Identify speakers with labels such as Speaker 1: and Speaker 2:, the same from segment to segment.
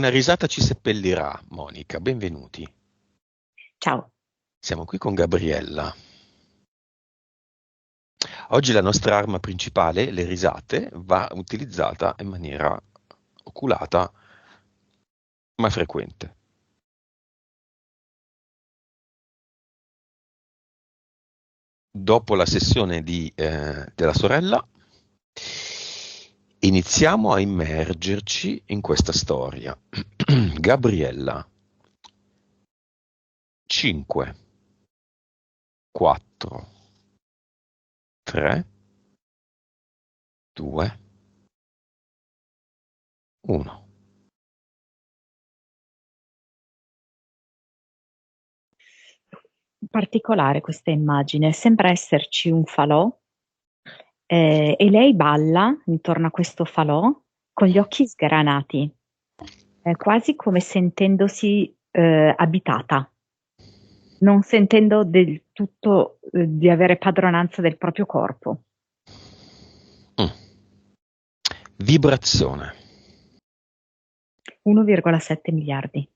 Speaker 1: Una risata ci seppellirà, Monica, benvenuti.
Speaker 2: Ciao.
Speaker 1: Siamo qui con Gabriella. Oggi la nostra arma principale, le risate, va utilizzata in maniera oculata ma frequente. Dopo la sessione della sorella, iniziamo a immergerci in questa storia. Gabriella, 5, 4, 3, 2, 1.
Speaker 2: Particolare questa immagine, sembra esserci un falò e lei balla intorno a questo falò con gli occhi sgranati, quasi come sentendosi abitata, non sentendo del tutto di avere padronanza del proprio corpo.
Speaker 1: Vibrazione.
Speaker 2: 1,7 miliardi.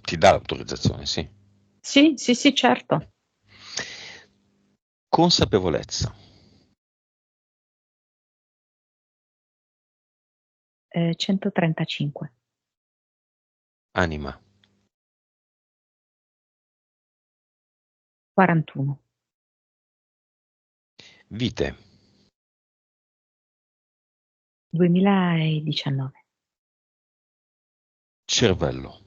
Speaker 1: Ti dà l'autorizzazione, sì.
Speaker 2: Sì, sì, sì, certo.
Speaker 1: Consapevolezza.
Speaker 2: 135.
Speaker 1: Anima.
Speaker 2: 41.
Speaker 1: Vite.
Speaker 2: 2019.
Speaker 1: Cervello.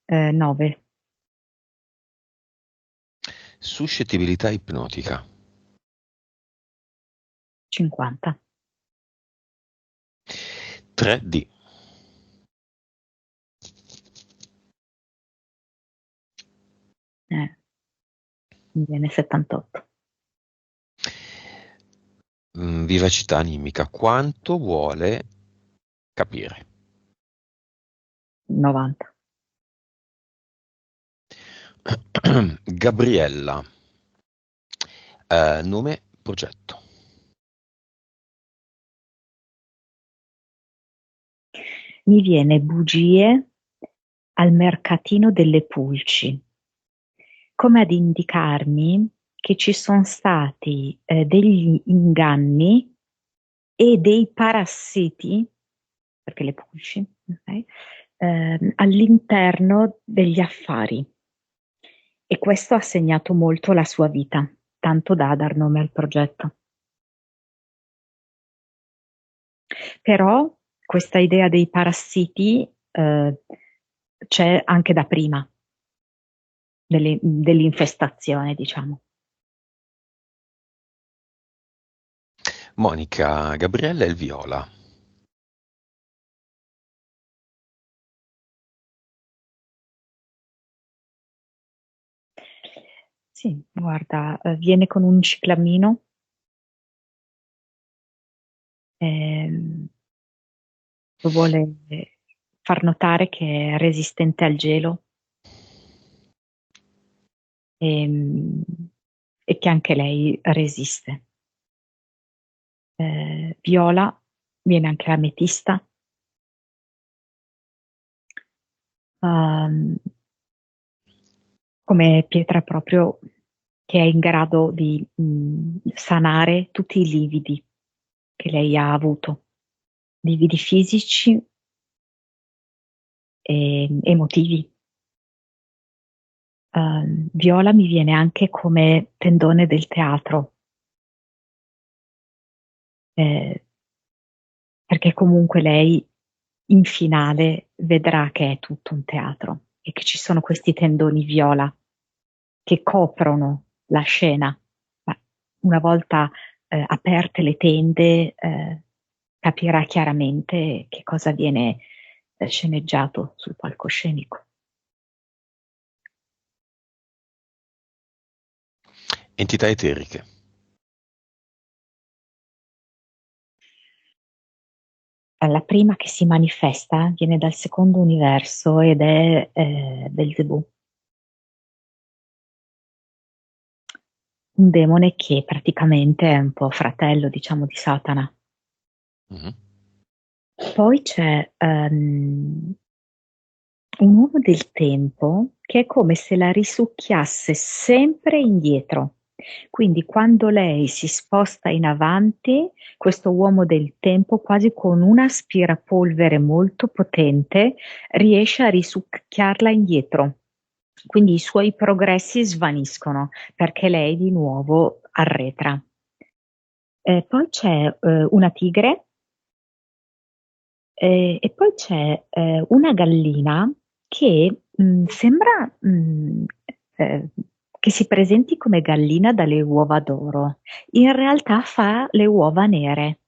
Speaker 2: 9.
Speaker 1: Suscettibilità ipnotica.
Speaker 2: 50.
Speaker 1: 3D.
Speaker 2: Mi viene 78.
Speaker 1: Vivacità animica. Quanto vuole capire?
Speaker 2: 90.
Speaker 1: Gabriella. Nome, progetto.
Speaker 2: Mi viene bugie al mercatino delle pulci, come ad indicarmi che ci sono stati degli inganni e dei parassiti, perché le pulci, ok, all'interno degli affari. E questo ha segnato molto la sua vita, tanto da dar nome al progetto. Però questa idea dei parassiti c'è anche da prima dell'infestazione, diciamo.
Speaker 1: Monica, Gabriella e il viola.
Speaker 2: Sì, guarda, viene con un ciclamino, ehm, vuole far notare che è resistente al gelo, ehm, e che anche lei resiste. Viola, viene anche ametista, ehm, come pietra proprio che è in grado di sanare tutti i lividi che lei ha avuto, lividi fisici e emotivi. Viola mi viene anche come tendone del teatro, perché comunque lei in finale vedrà che è tutto un teatro e che ci sono questi tendoni viola che coprono la scena. Ma una volta aperte le tende, capirà chiaramente che cosa viene sceneggiato sul palcoscenico.
Speaker 1: Entità eteriche.
Speaker 2: La prima che si manifesta viene dal secondo universo ed è Belzebù. un demone che praticamente è un po' fratello, diciamo, di Satana.
Speaker 1: Mhm.
Speaker 2: Poi c'è un uomo del tempo che è come se la risucchiasse sempre indietro. Quindi quando lei si sposta in avanti, questo uomo del tempo, quasi con un aspirapolvere molto potente, riesce a risucchiarla indietro. Quindi i suoi progressi svaniscono perché lei di nuovo arretra. Poi c'è una tigre e poi c'è una gallina che sembra eh, che si presenti come gallina dalle uova d'oro. In realtà fa le uova nere.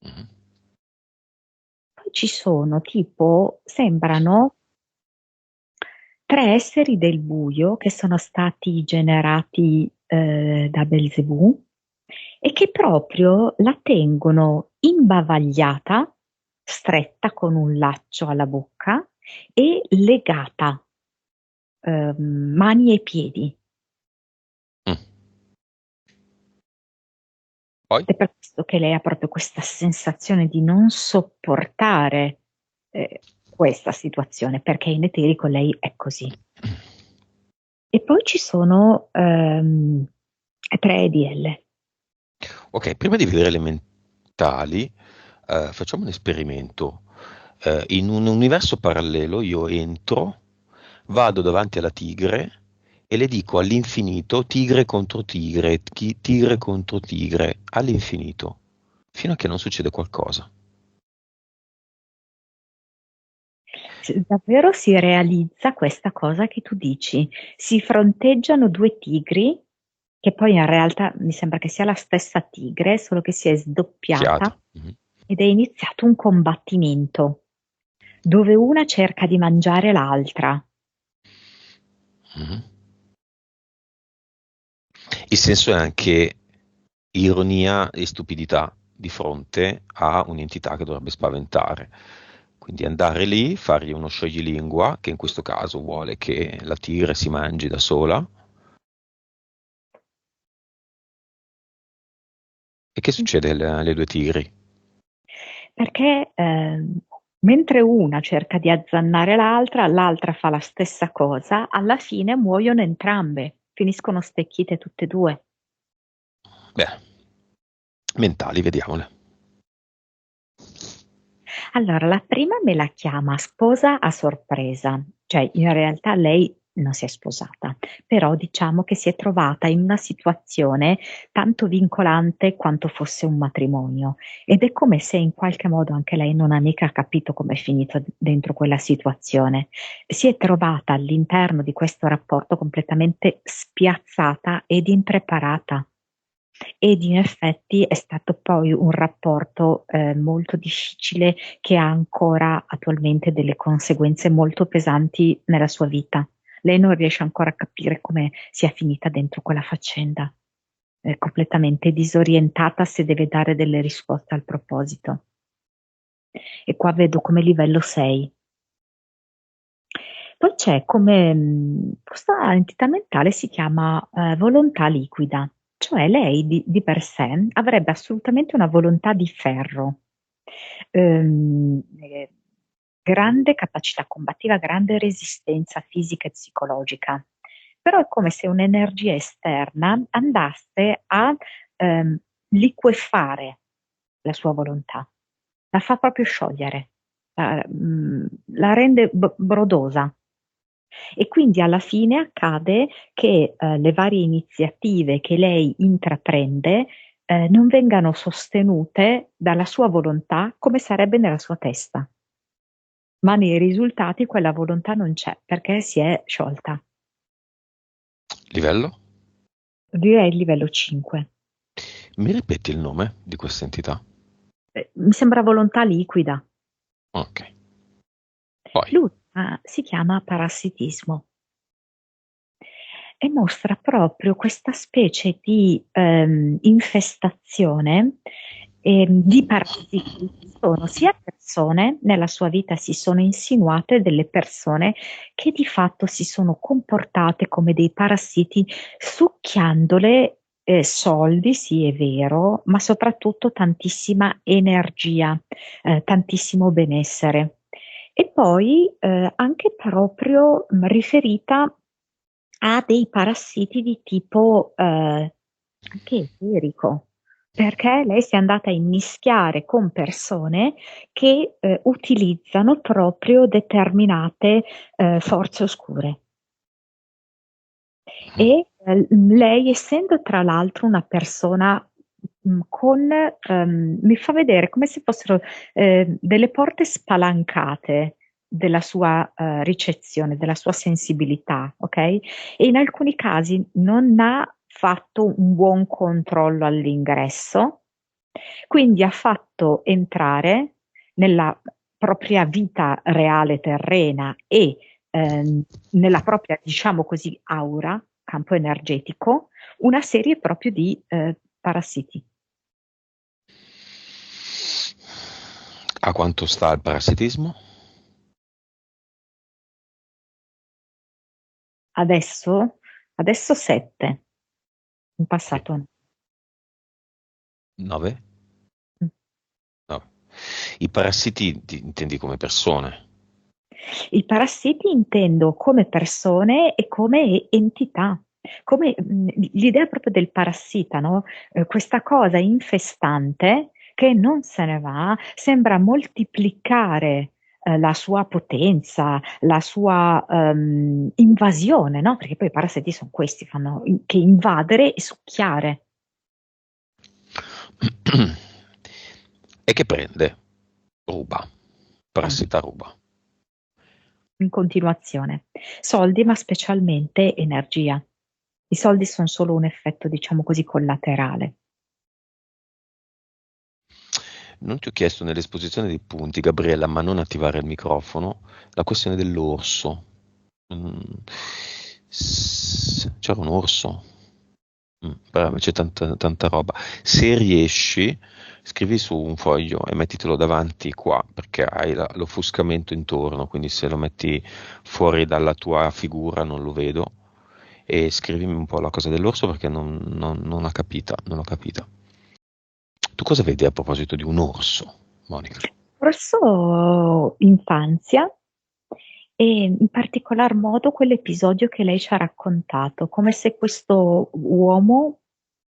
Speaker 1: Mhm.
Speaker 2: Poi ci sono tipo, sembrano tre esseri del buio che sono stati generati da Belzebù e che proprio la tengono imbavagliata, stretta con un laccio alla bocca e legata, mani e piedi.
Speaker 1: Mm. Poi?
Speaker 2: Ed è per questo che lei ha proprio questa sensazione di non sopportare questa situazione, perché in eterico lei è così. E poi ci sono tre EDL.
Speaker 1: Ok, prima di vedere elementali, facciamo un esperimento. In un universo parallelo io entro, vado davanti alla tigre e le dico all'infinito tigre contro tigre, tigre contro tigre, all'infinito, fino a che non succede qualcosa.
Speaker 2: Davvero si realizza questa cosa che tu dici. Si fronteggiano due tigri, che poi in realtà mi sembra che sia la stessa tigre, solo che si è
Speaker 1: Fiata.
Speaker 2: sdoppiata
Speaker 1: Mhm.
Speaker 2: ed è iniziato un combattimento dove una cerca di mangiare l'altra.
Speaker 1: Mhm. Il senso è anche ironia e stupidità di fronte a un'entità che dovrebbe spaventare. Quindi andare lì, fargli uno scioglilingua, che in questo caso vuole che la tigre si mangi da sola. E che succede alle due tigri?
Speaker 2: Perché mentre una cerca di azzannare l'altra, l'altra fa la stessa cosa, alla fine muoiono entrambe, finiscono stecchite tutte e due.
Speaker 1: Beh, mentali, vediamole.
Speaker 2: Allora, la prima me la chiama sposa a sorpresa, cioè in realtà lei non si è sposata, però diciamo che si è trovata in una situazione tanto vincolante quanto fosse un matrimonio ed è come se in qualche modo anche lei non ha mica capito come è finito dentro quella situazione. Si è trovata all'interno di questo rapporto completamente spiazzata ed impreparata. Ed in effetti è stato poi un rapporto molto difficile che ha ancora attualmente delle conseguenze molto pesanti nella sua vita. Lei non riesce ancora a capire come sia finita dentro quella faccenda. È completamente disorientata se deve dare delle risposte al proposito. E qua vedo come livello 6. Poi c'è come questa entità mentale si chiama volontà liquida, cioè lei di per sé avrebbe assolutamente una volontà di ferro, eh, grande capacità combattiva, grande resistenza fisica e psicologica, però è come se un'energia esterna andasse a liquefare la sua volontà, la fa proprio sciogliere, la rende brodosa. E quindi alla fine accade che le varie iniziative che lei intraprende non vengano sostenute dalla sua volontà come sarebbe nella sua testa, ma nei risultati quella volontà non c'è perché si è sciolta.
Speaker 1: Livello?
Speaker 2: Direi il livello 5.
Speaker 1: Mi ripeti il nome di questa entità?
Speaker 2: Mi sembra volontà liquida.
Speaker 1: Ok. Poi.
Speaker 2: L'ultima si chiama parassitismo e mostra proprio questa specie di infestazione di parassiti sono sia persone, nella sua vita si sono insinuate delle persone che di fatto si sono comportate come dei parassiti, succhiandole soldi, sì è vero, ma soprattutto tantissima energia, tantissimo benessere. E poi anche proprio riferita a dei parassiti di tipo anche eterico, perché lei si è andata a immischiare con persone che utilizzano proprio determinate forze oscure. E lei, essendo tra l'altro una persona con, mi fa vedere come se fossero delle porte spalancate della sua ricezione, della sua sensibilità, ok? E in alcuni casi non ha fatto un buon controllo all'ingresso, quindi ha fatto entrare nella propria vita reale terrena e nella propria, diciamo così, aura, campo energetico, una serie proprio di parassiti.
Speaker 1: A quanto sta il parassitismo?
Speaker 2: Adesso 7, in
Speaker 1: Sì.
Speaker 2: passato no.
Speaker 1: 9?
Speaker 2: Mm.
Speaker 1: 9. I parassiti ti intendi come persone?
Speaker 2: I parassiti intendo come persone e come entità, come l'idea proprio del parassita, no? Questa cosa infestante che non se ne va, sembra moltiplicare la sua potenza, la sua invasione, no? Perché poi i parassiti sono questi, fanno che invadere e succhiare.
Speaker 1: E che prende? Ruba.
Speaker 2: Soldi,
Speaker 1: Parassita ruba.
Speaker 2: in continuazione. Soldi, ma specialmente energia. I soldi sono solo un effetto, diciamo così, collaterale.
Speaker 1: Non ti ho chiesto nell'esposizione dei punti, Gabriella, ma non attivare il microfono, la questione dell'orso. Mm, c'era un orso. Brava, c'è tanta roba. Se riesci, scrivi su un foglio e mettitelo davanti qua, perché hai l'offuscamento intorno, quindi se lo metti fuori dalla tua figura non lo vedo. E scrivimi un po' la cosa dell'orso perché non l'ho capita, non l'ho capita. Tu cosa vedi a proposito di un orso, Monica?
Speaker 2: Forse infanzia e in particolar modo quell'episodio che lei ci ha raccontato, come se questo uomo,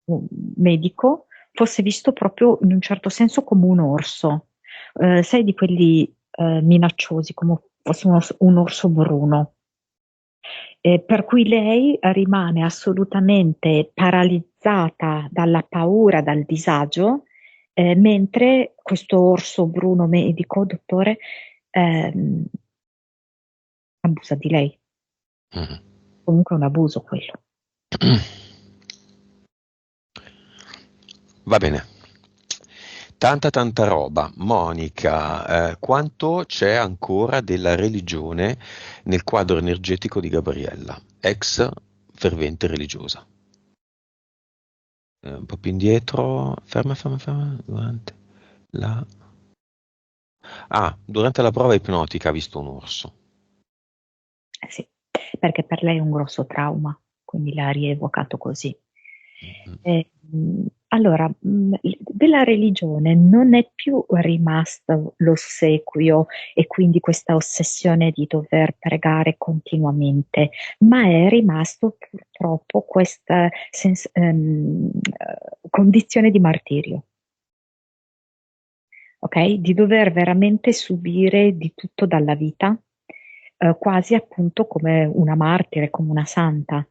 Speaker 2: un medico, fosse visto proprio in un certo senso come un orso. Sai, di quelli minacciosi, come fosse un orso bruno. Per cui lei rimane assolutamente paralizzata dalla paura, dal disagio, mentre questo orso bruno medico, dottore, ehm, abusa di lei.
Speaker 1: Mhm.
Speaker 2: Comunque è un abuso quello.
Speaker 1: Va bene. Tanta roba. Monica, quanto c'è ancora della religione nel quadro energetico di Gabriella, ex fervente religiosa? Un po' più indietro, ferma, la... durante la prova ipnotica ha visto un orso.
Speaker 2: Sì, perché per lei è un grosso trauma, quindi l'ha rievocato così.
Speaker 1: Mhm.
Speaker 2: Allora, della religione non è più rimasto l'ossequio e quindi questa ossessione di dover pregare continuamente, ma è rimasto purtroppo questa condizione di martirio, ok? Di dover veramente subire di tutto dalla vita, quasi appunto come una martire, come una santa.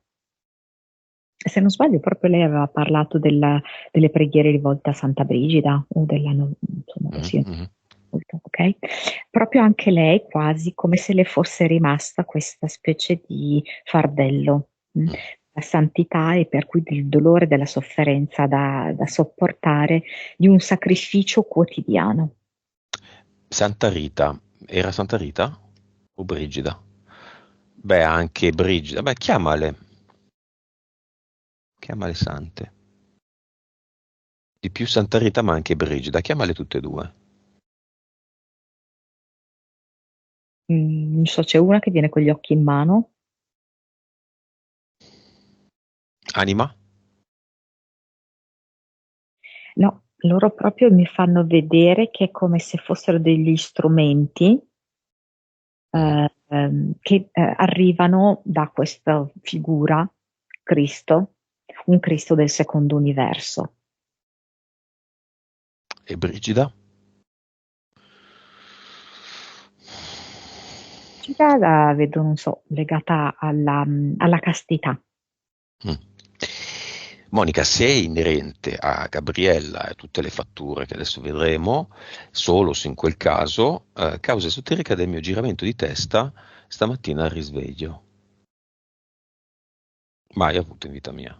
Speaker 2: Se non sbaglio, proprio lei aveva parlato delle preghiere rivolte a Santa Brigida o insomma
Speaker 1: Mhm,
Speaker 2: così,
Speaker 1: mhm.
Speaker 2: ok? Proprio anche lei quasi come se le fosse rimasta questa specie di fardello,
Speaker 1: Mm.
Speaker 2: la santità e per cui il dolore della sofferenza da sopportare di un sacrificio quotidiano.
Speaker 1: Santa Rita, era Santa Rita o Brigida? Beh, anche Brigida, beh, chiamale sante. Di più Santa Rita, ma anche Brigida. Chiamale tutte e due.
Speaker 2: Non so, c'è una che viene con gli occhi in mano.
Speaker 1: Anima?
Speaker 2: No, loro proprio mi fanno vedere che è come se fossero degli strumenti che arrivano da questa figura, Cristo, un Cristo del secondo universo.
Speaker 1: E Brigida?
Speaker 2: Già la vedo, non so, legata alla castità.
Speaker 1: Mm. Monica, se è inerente a Gabriella e a tutte le fatture che adesso vedremo, solo se in quel caso, causa esoterica del mio giramento di testa stamattina al risveglio. Mai avuto in vita mia.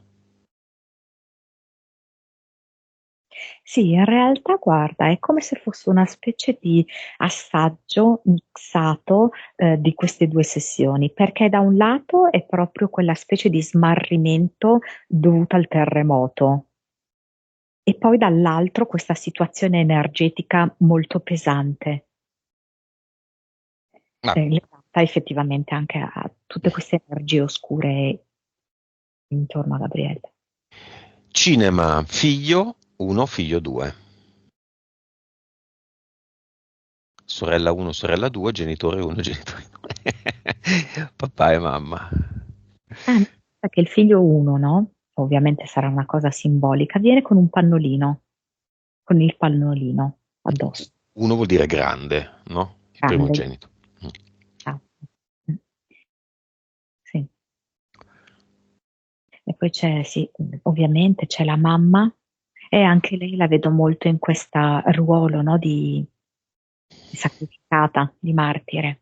Speaker 2: Sì, in realtà, guarda, è come se fosse una specie di assaggio mixato di queste due sessioni, perché da un lato è proprio quella specie di smarrimento dovuto al terremoto e poi dall'altro questa situazione energetica molto pesante,
Speaker 1: Ma
Speaker 2: legata effettivamente anche a tutte queste energie oscure intorno a Gabriele.
Speaker 1: cinema, figlio 1, figlio 2. Sorella 1, sorella 2, genitore 1, genitore 2. Papà e mamma.
Speaker 2: Ah, che il figlio uno, no? Ovviamente sarà una cosa simbolica, viene con un pannolino, con il pannolino addosso,
Speaker 1: 1 vuol dire grande, no? Il
Speaker 2: grande.
Speaker 1: primogenito. Mm.
Speaker 2: Ah, mm, sì. E poi c'è, sì, ovviamente c'è la mamma e anche lei la vedo molto in questo ruolo, no, di sacrificata, di martire.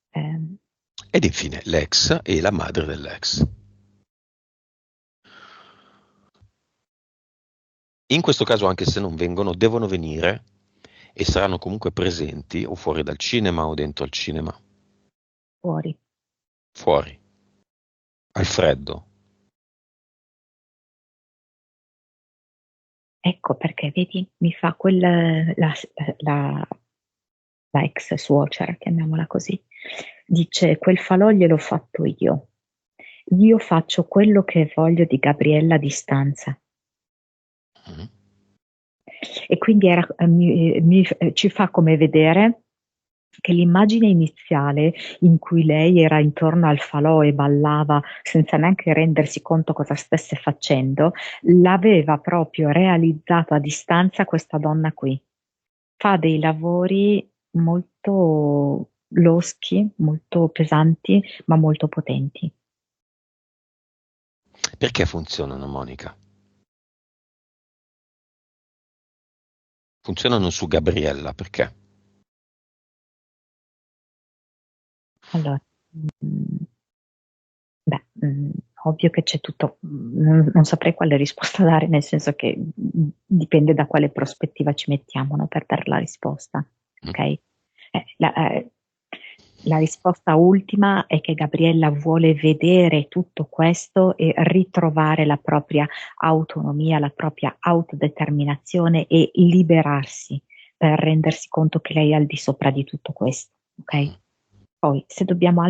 Speaker 2: Ehm,
Speaker 1: Ed infine l'ex e la madre dell'ex. In questo caso, anche se non vengono, devono venire e saranno comunque presenti o fuori dal cinema o dentro al cinema.
Speaker 2: fuori.
Speaker 1: Fuori, al freddo.
Speaker 2: Ecco perché, vedi, mi fa la, la ex suocera, chiamiamola così, dice quel falò gliel'ho fatto io faccio quello che voglio di Gabriella a distanza.
Speaker 1: Mm.
Speaker 2: E quindi ci fa come vedere che l'immagine iniziale in cui lei era intorno al falò e ballava senza neanche rendersi conto cosa stesse facendo, l'aveva proprio realizzato a distanza questa donna qui. Fa dei lavori molto loschi, molto pesanti, ma molto potenti.
Speaker 1: Perché funzionano, Monica? Funzionano su Gabriella, perché?
Speaker 2: Allora, beh, ovvio che c'è tutto, non saprei quale risposta dare, nel senso che dipende da quale prospettiva ci mettiamo, no, per dare la risposta,
Speaker 1: Mm.
Speaker 2: ok? La risposta ultima è che Gabriella vuole vedere tutto questo e ritrovare la propria autonomia, la propria autodeterminazione e liberarsi per rendersi conto che lei è al di sopra di tutto questo, ok?
Speaker 1: Mm.
Speaker 2: Poi, se dobbiamo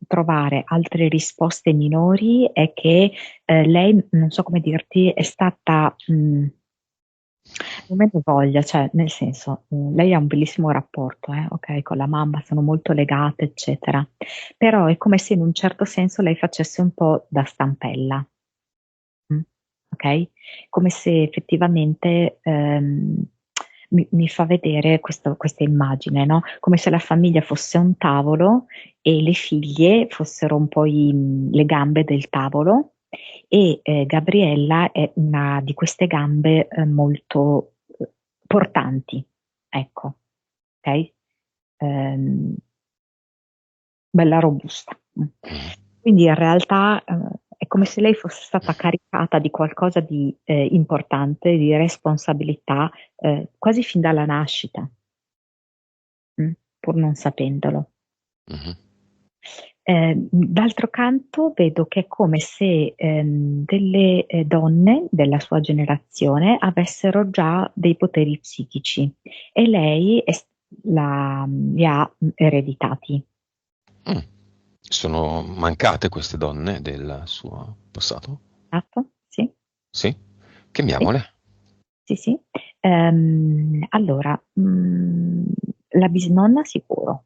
Speaker 2: trovare altre risposte minori, è che lei, non so come dirti, è stata, non me ne voglia, cioè, nel senso, lei ha un bellissimo rapporto, ok, con la mamma, sono molto legate, eccetera. Però è come se in un certo senso lei facesse un po' da stampella, mm, ok? Come se effettivamente mi fa vedere questa immagine, no? Come se la famiglia fosse un tavolo e le figlie fossero un po' le gambe del tavolo e Gabriella è una di queste gambe molto portanti, ecco, ok? Ehm, bella robusta.
Speaker 1: Mm.
Speaker 2: Quindi in realtà è come se lei fosse stata caricata di qualcosa di importante, di responsabilità, quasi fin dalla nascita, pur non sapendolo.
Speaker 1: Mhm.
Speaker 2: D'altro canto vedo che è come se delle donne della sua generazione avessero già dei poteri psichici e lei li ha ereditati.
Speaker 1: Mm. Sono mancate queste donne del suo passato?
Speaker 2: Esatto? Sì,
Speaker 1: Sì?
Speaker 2: sì,
Speaker 1: Chiamiamole.
Speaker 2: sì, sì. Allora, la bisnonna sicuro,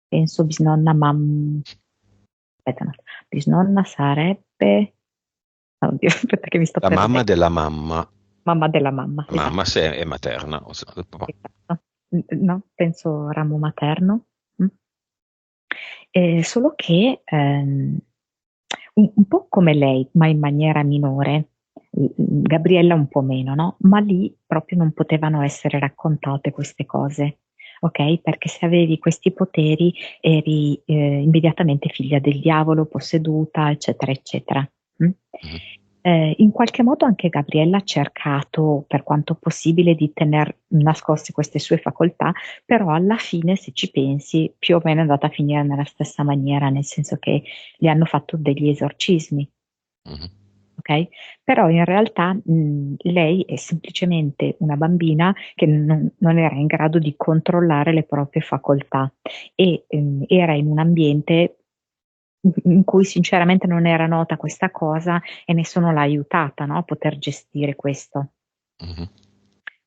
Speaker 2: penso bisnonna aspetta un attimo, bisnonna sarebbe, oddio, aspetta che mi sto
Speaker 1: La mamma
Speaker 2: perdendo.
Speaker 1: della mamma,
Speaker 2: Mamma della mamma,
Speaker 1: mamma
Speaker 2: esatto,
Speaker 1: se è materna, o se no del papà.
Speaker 2: esatto. No, penso ramo materno. Mm. Solo che un po' come lei, ma in maniera minore, Gabriella un po' meno, no? Ma lì proprio non potevano essere raccontate queste cose, ok? Perché se avevi questi poteri eri immediatamente figlia del diavolo, posseduta, eccetera, eccetera. Mm?
Speaker 1: Mhm.
Speaker 2: In qualche modo anche Gabriella ha cercato, per quanto possibile, di tenere nascoste queste sue facoltà, però alla fine, se ci pensi, più o meno è andata a finire nella stessa maniera, nel senso che gli hanno fatto degli esorcismi,
Speaker 1: Mhm.
Speaker 2: ok? Però in realtà lei è semplicemente una bambina che non era in grado di controllare le proprie facoltà e era in un ambiente in cui sinceramente non era nota questa cosa e nessuno l'ha aiutata, no, a poter gestire questo.
Speaker 1: Mhm.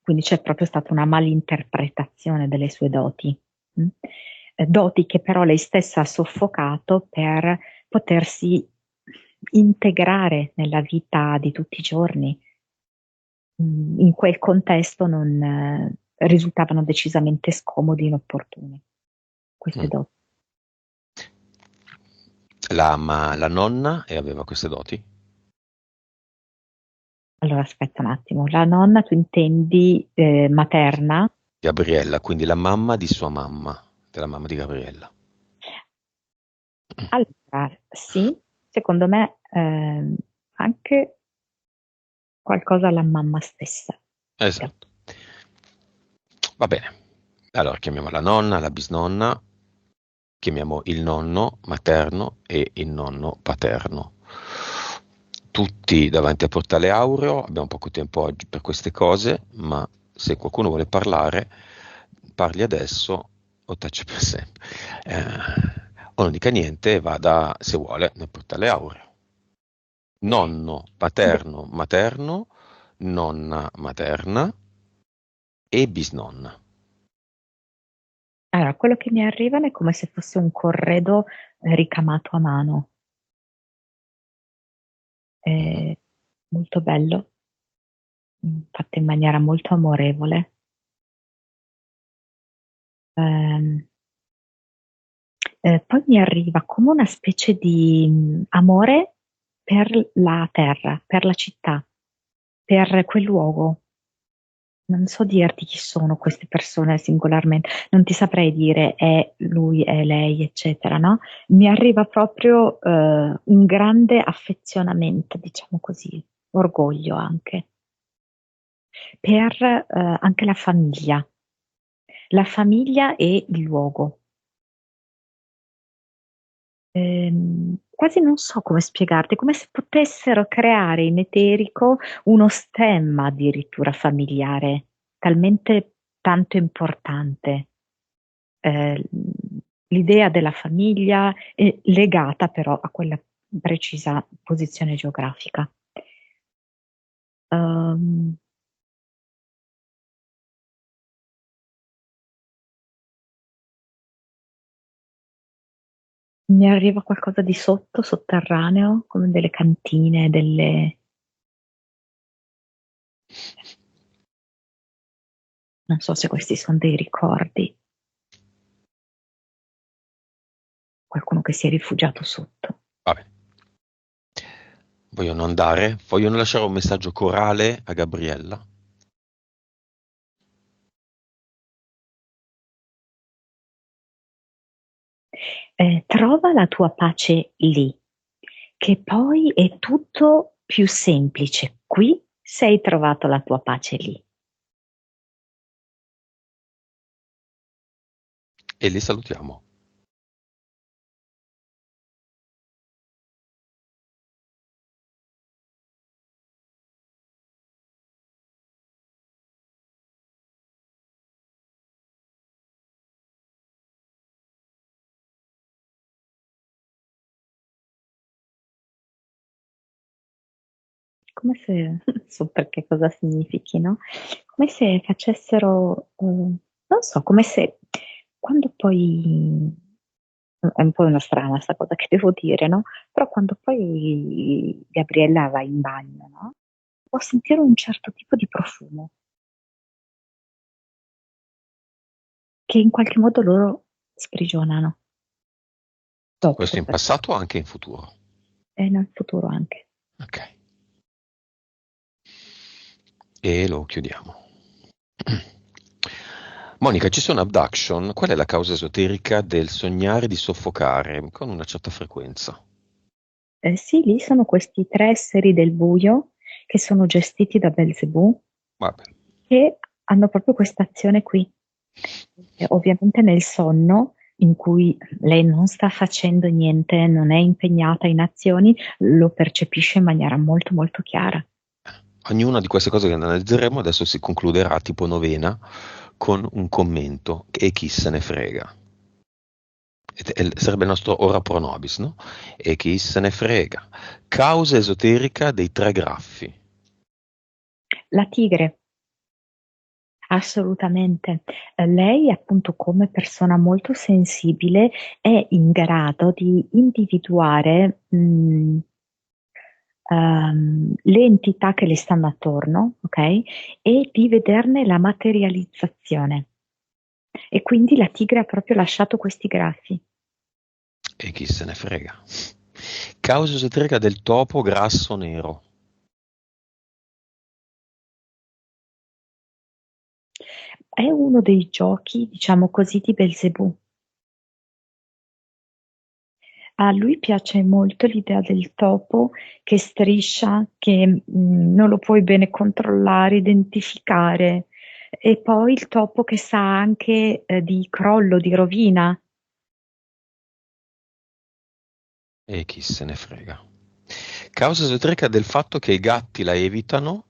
Speaker 2: Quindi c'è proprio stata una malinterpretazione delle sue doti. mm? Doti che però lei stessa ha soffocato per potersi integrare nella vita di tutti i giorni. In quel contesto non risultavano decisamente scomodi e inopportuni queste
Speaker 1: Mm.
Speaker 2: doti.
Speaker 1: La nonna e aveva queste doti?
Speaker 2: Allora aspetta un attimo, la nonna tu intendi materna?
Speaker 1: Gabriella, quindi la mamma di sua mamma, della mamma di Gabriella.
Speaker 2: Allora, sì, secondo me anche qualcosa alla mamma stessa.
Speaker 1: Esatto. Va bene. Allora chiamiamo la nonna, la bisnonna, chiamiamo il nonno materno e il nonno paterno. Tutti davanti a Portale Aureo, abbiamo poco tempo oggi per queste cose, ma se qualcuno vuole parlare, parli adesso o taci per sempre. O non dica niente e vada, se vuole, nel Portale Aureo. Nonno paterno materno, nonna materna e bisnonna.
Speaker 2: Allora, quello che mi arrivano è come se fosse un corredo ricamato a mano.
Speaker 1: Mhm.
Speaker 2: È molto bello, fatto in maniera molto amorevole. Ehm, poi mi arriva come una specie di amore per la terra, per la città, per quel luogo. Non so dirti chi sono queste persone singolarmente, non ti saprei dire è lui, è lei, eccetera, no? Mi arriva proprio un grande affezionamento, diciamo così, orgoglio anche, per anche la famiglia e il luogo. Quasi non so come spiegarti, come se potessero creare in eterico uno stemma addirittura familiare, talmente tanto importante. Eh, L'idea della famiglia è legata però a quella precisa posizione geografica. Ehm, Mi arriva qualcosa di sotterraneo, come delle cantine, non so se questi sono dei ricordi, qualcuno che si è rifugiato sotto.
Speaker 1: Va bene. Vogliono andare? Vogliono lasciare un messaggio corale a Gabriella?
Speaker 2: Trova la tua pace lì, che poi è tutto più semplice. Qui sei trovato la tua pace lì.
Speaker 1: E li salutiamo.
Speaker 2: come se, non so perché cosa significhi, no? Come se facessero, non so, come se quando poi, è un po' una strana sta cosa che devo dire, no? Però quando poi Gabriella va in bagno, no? Può sentire un certo tipo di profumo che in qualche modo loro sprigionano
Speaker 1: Questo
Speaker 2: dopo,
Speaker 1: in passato o anche in futuro?
Speaker 2: e nel futuro anche.
Speaker 1: Ok. E lo chiudiamo. Monica, ci sono abduction. Qual è la causa esoterica del sognare di soffocare con una certa frequenza?
Speaker 2: Sì, lì sono questi tre esseri del buio che sono gestiti da Belzebù,
Speaker 1: Vabbè.
Speaker 2: che hanno proprio questa azione qui. E ovviamente nel sonno, in cui lei non sta facendo niente, non è impegnata in azioni, lo percepisce in maniera molto molto chiara.
Speaker 1: Ognuna di queste cose che analizzeremo adesso si concluderà tipo novena con un commento e chi se ne frega. Sarebbe il nostro ora pro nobis, no? E chi se ne frega. Causa esoterica dei tre graffi.
Speaker 2: La tigre, assolutamente. Lei, appunto, come persona molto sensibile, è in grado di individuare le entità che le stanno attorno, ok? E di vederne la materializzazione. E quindi la tigre ha proprio lasciato questi graffi.
Speaker 1: E chi se ne frega. Causa esoterica del topo grasso nero.
Speaker 2: È uno dei giochi, diciamo così, di Belzebù. A lui piace molto l'idea del topo che striscia, che non lo puoi bene controllare, identificare. E poi il topo che sa anche di crollo, di rovina.
Speaker 1: E chi se ne frega. Causa esoterica del fatto che i gatti la evitano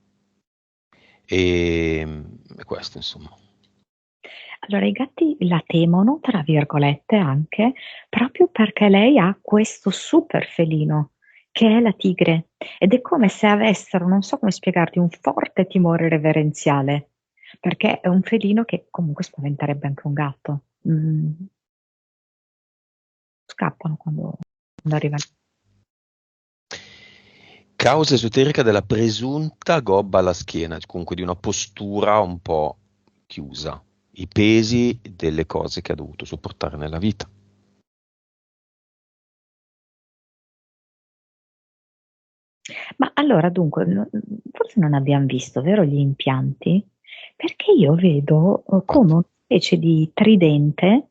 Speaker 1: e questo insomma.
Speaker 2: Allora, i gatti la temono, tra virgolette, anche proprio perché lei ha questo super felino, che è la tigre. Ed è come se avessero, non so come spiegarti, un forte timore reverenziale, perché è un felino che comunque spaventerebbe anche un gatto. Scappano quando arrivano.
Speaker 1: Causa esoterica della presunta gobba alla schiena, comunque di una postura un po' chiusa, i pesi delle cose che ha dovuto sopportare nella vita.
Speaker 2: Ma allora, dunque, forse non abbiamo visto, vero, gli impianti? Perché io vedo come
Speaker 1: Infatti,
Speaker 2: una specie di tridente,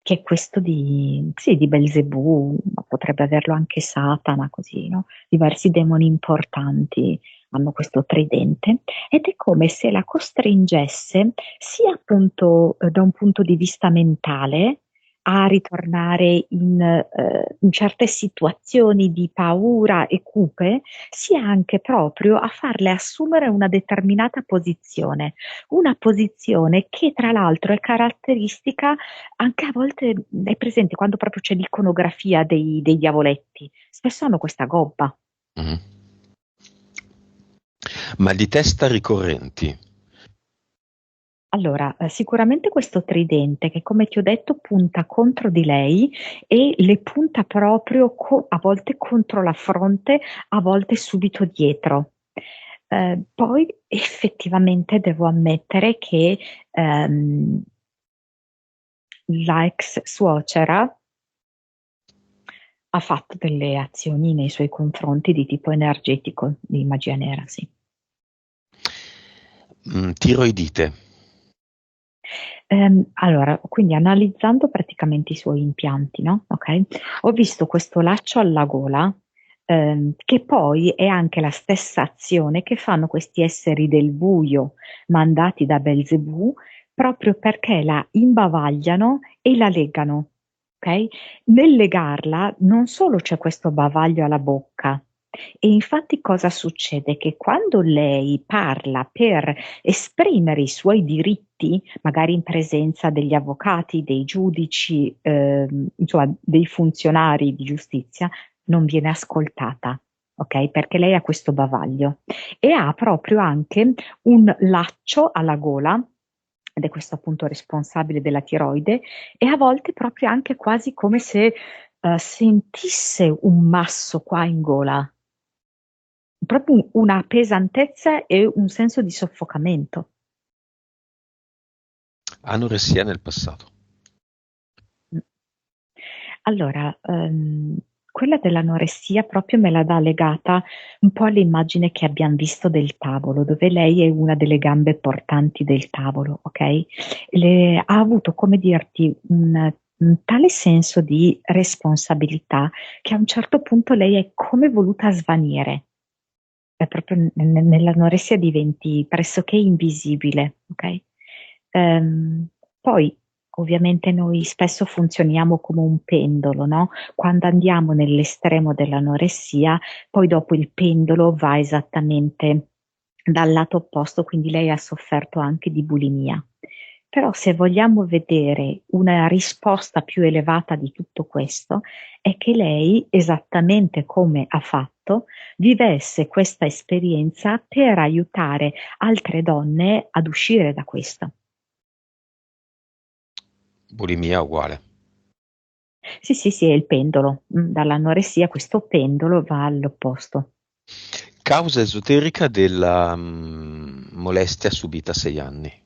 Speaker 2: che è questo di, sì, di Belzebù, ma potrebbe averlo anche Satana, così, no? Diversi demoni importanti hanno questo tridente, ed è come se la costringesse sia appunto da un punto di vista mentale a ritornare in certe situazioni di paura e cupe, sia anche proprio a farle assumere una determinata posizione, una posizione che tra l'altro è caratteristica anche a volte, è presente quando proprio c'è l'iconografia dei diavoletti, spesso hanno questa gobba.
Speaker 1: mhm. Mal di testa ricorrenti.
Speaker 2: Allora, sicuramente questo tridente che, come ti ho detto, punta contro di lei e le punta proprio a volte contro la fronte, a volte subito dietro. Poi effettivamente devo ammettere che la ex suocera ha fatto delle azioni nei suoi confronti di tipo energetico, di magia nera, sì.
Speaker 1: Tiroidite.
Speaker 2: Allora, quindi analizzando praticamente i suoi impianti, no? Ok? Ho visto questo laccio alla gola, che poi è anche la stessa azione che fanno questi esseri del buio mandati da Belzebù, proprio perché la imbavagliano e la legano. Ok? Nel legarla non solo c'è questo bavaglio alla bocca, e infatti cosa succede? Che quando lei parla per esprimere i suoi diritti, magari in presenza degli avvocati, dei giudici, insomma, dei funzionari di giustizia, non viene ascoltata. ok? Perché lei ha questo bavaglio e ha proprio anche un laccio alla gola, ed è questo appunto responsabile della tiroide, e a volte proprio anche quasi come se sentisse un masso qua in gola, proprio una pesantezza e un senso di soffocamento.
Speaker 1: Anoressia nel passato.
Speaker 2: Allora, quella dell'anoressia proprio me la dà legata un po' all'immagine che abbiamo visto del tavolo, dove lei è una delle gambe portanti del tavolo, ok? Ha avuto, come dirti, un tale senso di responsabilità che a un certo punto lei è come voluta svanire. È proprio nell'anoressia diventi pressoché invisibile, ok? Ehm, Poi ovviamente noi spesso funzioniamo come un pendolo, no? Quando andiamo nell'estremo dell'anoressia, poi dopo il pendolo va esattamente dal lato opposto, quindi lei ha sofferto anche di bulimia. Però se vogliamo vedere una risposta più elevata di tutto questo, è che lei, esattamente come ha fatto, vivesse questa esperienza per aiutare altre donne ad uscire da questo.
Speaker 1: Bulimia uguale.
Speaker 2: Sì, sì, sì, è il pendolo. Dall'anoressia questo pendolo va all'opposto.
Speaker 1: Causa esoterica della molestia subita a 6 anni.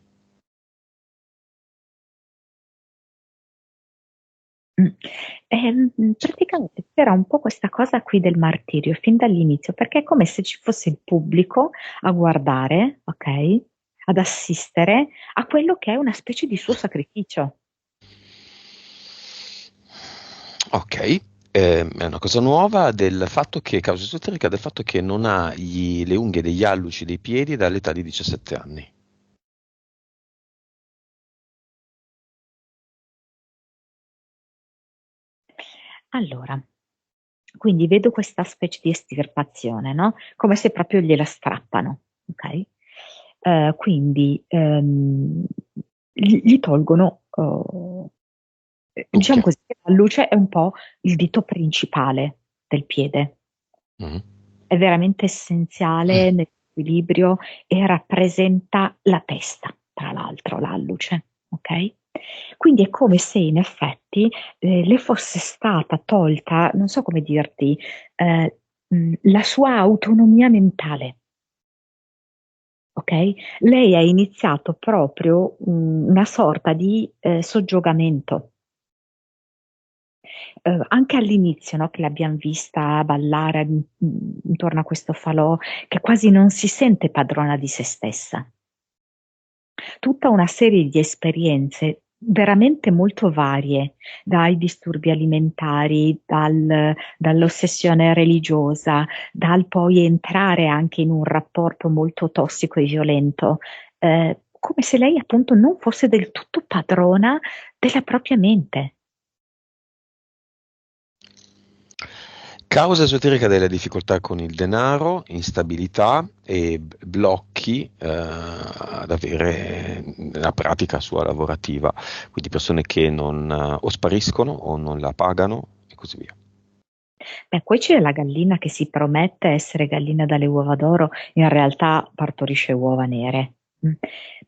Speaker 2: Mm. Praticamente c'era un po' questa cosa qui del martirio fin dall'inizio, perché è come se ci fosse il pubblico a guardare, ok? Ad assistere a quello che è una specie di suo sacrificio.
Speaker 1: Ok, è una cosa nuova del fatto che, causa esoterica del fatto che non ha le unghie degli alluci dei piedi dall'età di 17 anni.
Speaker 2: Allora, quindi vedo questa specie di estirpazione, no? Come se proprio gliela strappano, ok? Quindi gli tolgono, diciamo
Speaker 1: L'unghia.
Speaker 2: così, la luce è un po' il dito principale del piede,
Speaker 1: Mhm.
Speaker 2: è veramente essenziale nell'equilibrio e rappresenta la testa, tra l'altro, l'alluce, ok? Quindi è come se in effetti le fosse stata tolta, non so come dirti, la sua autonomia mentale. Ok? Lei ha iniziato proprio una sorta di soggiogamento. Anche all'inizio, no, che l'abbiamo vista ballare intorno a questo falò, che quasi non si sente padrona di se stessa. Tutta una serie di esperienze veramente molto varie, dai disturbi alimentari, dall'ossessione religiosa, dal poi entrare anche in un rapporto molto tossico e violento, come se lei appunto non fosse del tutto padrona della propria mente.
Speaker 1: Causa esoterica delle difficoltà con il denaro, instabilità e blocchi ad avere la pratica sua lavorativa, quindi persone che non o spariscono o non la pagano e così via.
Speaker 2: Beh, poi c'è la gallina che si promette essere gallina dalle uova d'oro, in realtà partorisce uova nere. Mm.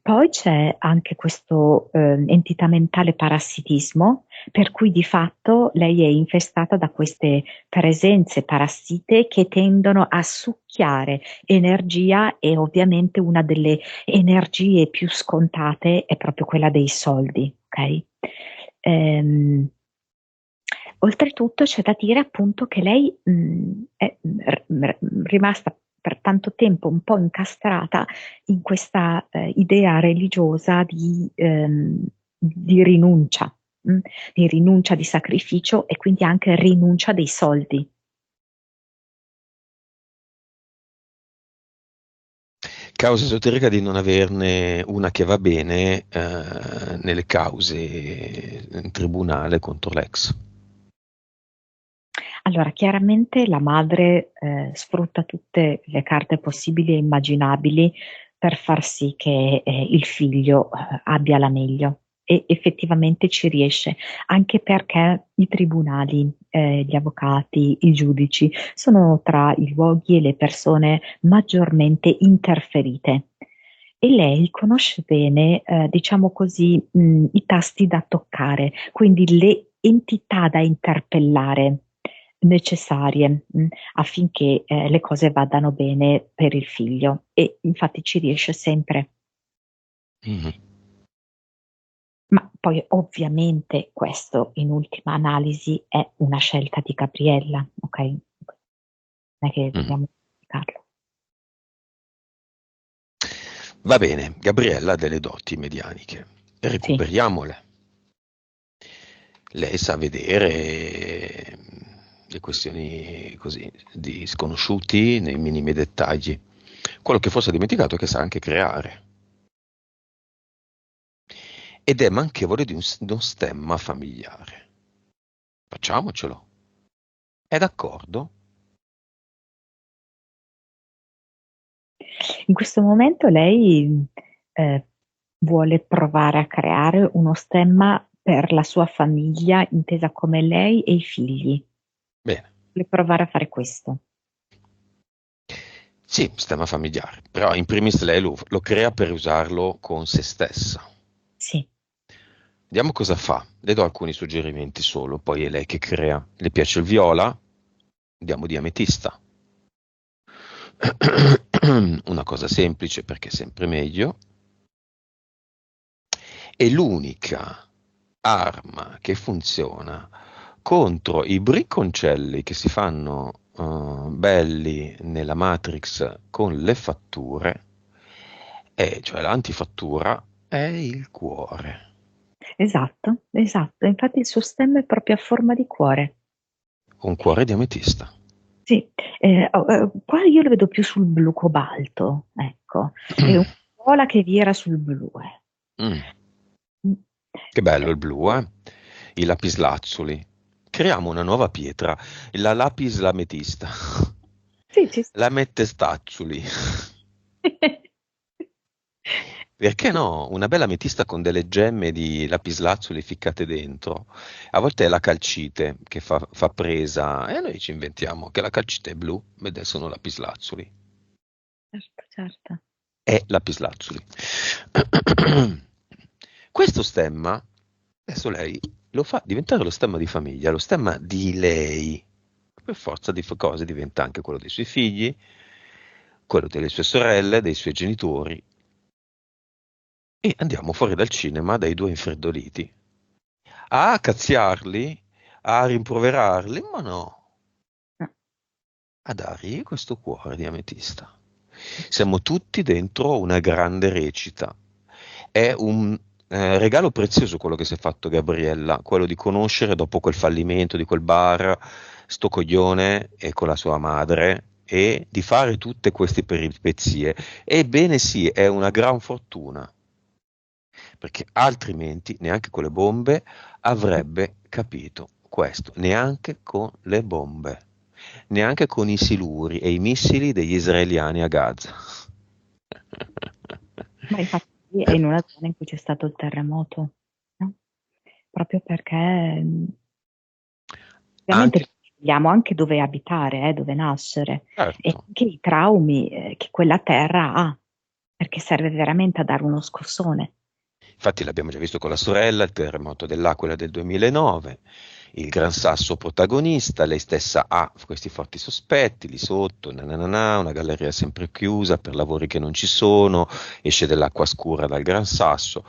Speaker 2: Poi c'è anche questo entità mentale parassitismo, per cui di fatto lei è infestata da queste presenze parassite che tendono a succhiare energia e ovviamente una delle energie più scontate è proprio quella dei soldi, ok? Ehm, Oltretutto c'è da dire appunto che lei è rimasta per tanto tempo un po' incastrata in questa idea religiosa di rinuncia, di rinuncia di sacrificio e quindi anche rinuncia dei soldi.
Speaker 1: Causa esoterica di non averne una che va bene nelle cause in tribunale contro l'ex.
Speaker 2: Allora, chiaramente la madre sfrutta tutte le carte possibili e immaginabili per far sì che il figlio abbia la meglio e effettivamente ci riesce, anche perché i tribunali, gli avvocati, i giudici sono tra i luoghi e le persone maggiormente interferite. E lei conosce bene, diciamo così, i tasti da toccare, quindi le entità da interpellare necessarie, affinché le cose vadano bene per il figlio e infatti ci riesce sempre.
Speaker 1: Mhm.
Speaker 2: Ma poi ovviamente questo in ultima analisi è una scelta di Gabriella, ok? Non è che
Speaker 1: Mhm.
Speaker 2: dobbiamo giudicarlo.
Speaker 1: Va bene, Gabriella ha delle doti medianiche,
Speaker 2: Sì,
Speaker 1: recuperiamole. Lei sa vedere le questioni così di sconosciuti nei minimi dettagli. Quello che forse ha dimenticato è che sa anche creare. Ed è manchevole di uno stemma familiare. Facciamocelo. È d'accordo?
Speaker 2: in questo momento lei eh, vuole provare a creare uno stemma per la sua famiglia, intesa come lei e i figli.
Speaker 1: Bene.
Speaker 2: Vuole provare a fare questo.
Speaker 1: Sì, stemma familiare, però in primis lei lo crea per usarlo con se stessa.
Speaker 2: Sì,
Speaker 1: Vediamo cosa fa. Le do alcuni suggerimenti solo, poi è lei che crea. Le piace il viola? Andiamo di ametista. Una cosa semplice perché è sempre meglio. È l'unica arma che funziona contro i bricconcelli che si fanno belli nella Matrix con le fatture, e cioè l'antifattura è il cuore.
Speaker 2: esatto, esatto. Infatti il suo stemma è proprio a forma di cuore.
Speaker 1: Un cuore di ametista.
Speaker 2: Sì, qua io lo vedo più sul blu cobalto, ecco, è una viola che vira sul blu.
Speaker 1: Mm,
Speaker 2: Mm.
Speaker 1: che bello il blu, eh? I lapislazzuli. Creiamo una nuova pietra, la lapis l'ametista.
Speaker 2: Sì, ci sta.
Speaker 1: La mettestazzuli. Perché no? Una bella ametista con delle gemme di lapislazzuli ficcate dentro. A volte è la calcite che fa presa e noi ci inventiamo che la calcite è blu ed sono lapislazzuli.
Speaker 2: Certo, certo.
Speaker 1: È lapislazzuli. Questo stemma, adesso lei lo fa diventare lo stemma di famiglia, lo stemma di lei. Per forza di cose diventa anche quello dei suoi figli, quello delle sue sorelle, dei suoi genitori. E andiamo fuori dal cinema dai due infreddoliti. A cazziarli, a rimproverarli, ma no,
Speaker 2: No,
Speaker 1: a dargli questo cuore di ametista. Siamo tutti dentro una grande recita. È un regalo prezioso quello che si è fatto Gabriella, quello di conoscere dopo quel fallimento di quel bar, sto coglione e con la sua madre e di fare tutte queste peripezie. Ebbene sì, è una gran fortuna, perché altrimenti neanche con le bombe avrebbe capito questo, neanche con le bombe, neanche con i siluri e i missili degli israeliani a Gaza.
Speaker 2: ma infatti è in una zona in cui c'è stato il terremoto, no? Proprio perché ovviamente
Speaker 1: Anche,
Speaker 2: vogliamo anche dove abitare, dove nascere e
Speaker 1: certo,
Speaker 2: anche i traumi che quella terra ha, perché serve veramente a dare uno scossone.
Speaker 1: infatti l'abbiamo già visto con la sorella, il terremoto dell'Aquila del 2009, il Gran Sasso protagonista, lei stessa ha questi forti sospetti lì sotto, nananana, una galleria sempre chiusa per lavori che non ci sono, esce dell'acqua scura dal Gran Sasso.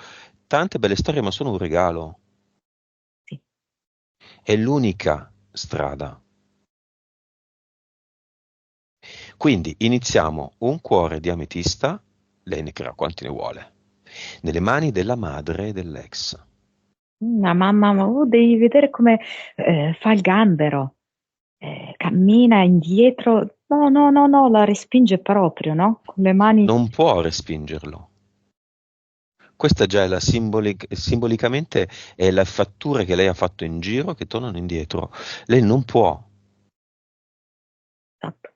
Speaker 1: Tante belle storie, ma sono un regalo.
Speaker 2: Sì.
Speaker 1: È l'unica strada. Quindi iniziamo un cuore di ametista, lei ne crea quanti ne vuole, nelle mani della madre dell'ex.
Speaker 2: La mamma, ma devi vedere come fa il gambero, cammina indietro, no, no, no, no, la respinge proprio, no? Con le mani.
Speaker 1: Non può respingerlo. Questa già è simbolicamente è la fattura che lei ha fatto in giro che tornano indietro. Lei non può.
Speaker 2: Stop.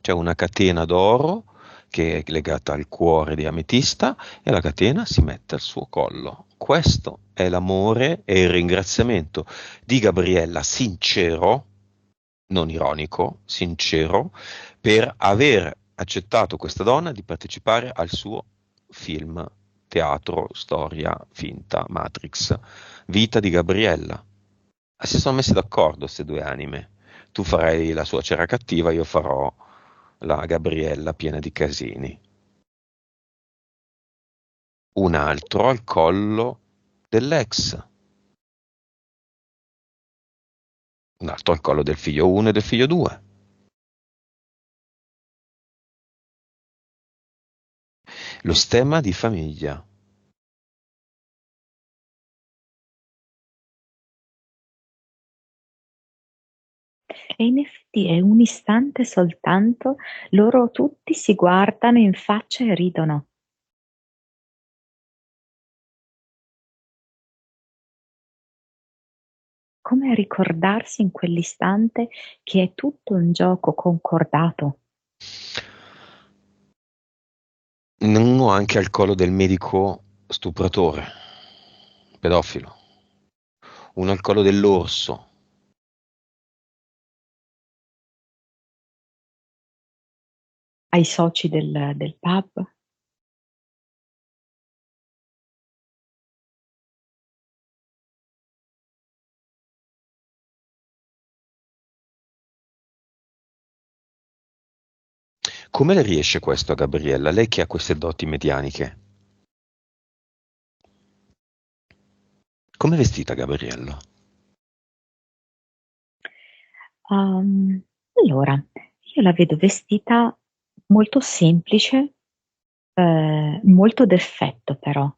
Speaker 1: C'è una catena d'oro che è legata al cuore di Ametista e la catena si mette al suo collo. Questo è l'amore e il ringraziamento di Gabriella, sincero, non ironico, sincero, per aver accettato questa donna di partecipare al suo film, teatro, storia finta, Matrix, Vita di Gabriella. Si sono messi d'accordo queste due anime. Tu farai la suocera cattiva, io farò la Gabriella piena di casini. Un altro al collo dell'ex, un altro al collo del figlio 1 e del figlio 2. Lo stemma di famiglia.
Speaker 2: E in effetti è un istante soltanto, loro tutti si guardano in faccia e ridono. Come ricordarsi in quell'istante che è tutto un gioco concordato.
Speaker 1: Uno anche al collo del medico stupratore, pedofilo. Uno al collo dell'orso.
Speaker 2: Ai soci del pub.
Speaker 1: Come le riesce questo a Gabriella? Lei che ha queste doti medianiche. Come è vestita Gabriella?
Speaker 2: Allora, io la vedo vestita molto semplice, molto d'effetto però.